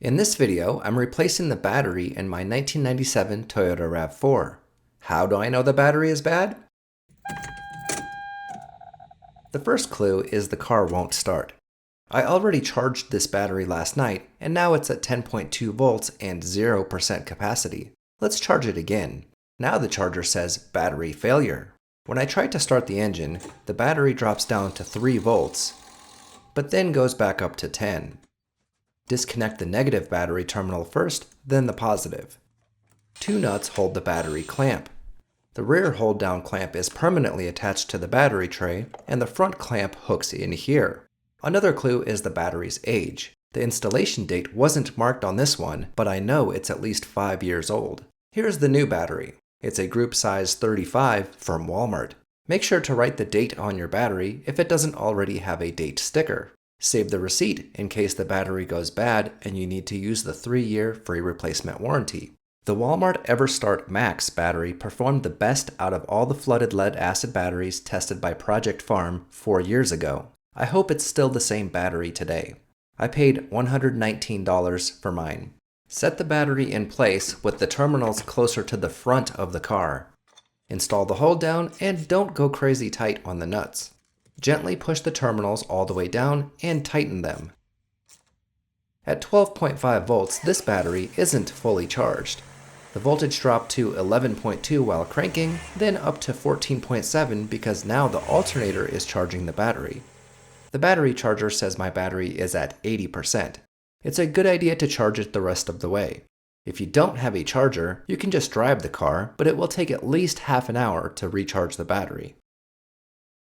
In this video, I'm replacing the battery in my 1997 Toyota RAV4. How do I know the battery is bad? The first clue is the car won't start. I already charged this battery last night, and now it's at 10.2 volts and 0% capacity. Let's charge it again. Now the charger says battery failure. When I try to start the engine, the battery drops down to 3 volts, but then goes back up to 10. Disconnect the negative battery terminal first, then the positive. Two nuts hold the battery clamp. The rear hold-down clamp is permanently attached to the battery tray, and the front clamp hooks in here. Another clue is the battery's age. The installation date wasn't marked on this one, but I know it's at least 5 years old. Here's the new battery. It's a group size 35 from Walmart. Make sure to write the date on your battery if it doesn't already have a date sticker. Save the receipt in case the battery goes bad and you need to use the 3-year free replacement warranty. The Wal-Mart Everstart Maxx battery performed the best out of all the flooded lead-acid batteries tested by Project Farm 4 years ago. I hope it's still the same battery today. I paid $119 for mine. Set the battery in place with the terminals closer to the front of the car. Install the hold down and don't go crazy tight on the nuts. Gently push the terminals all the way down and tighten them. At 12.5 volts, this battery isn't fully charged. The voltage dropped to 11.2 while cranking, then up to 14.7 because now the alternator is charging the battery. The battery charger says my battery is at 80%. It's a good idea to charge it the rest of the way. If you don't have a charger, you can just drive the car, but it will take at least half an hour to recharge the battery.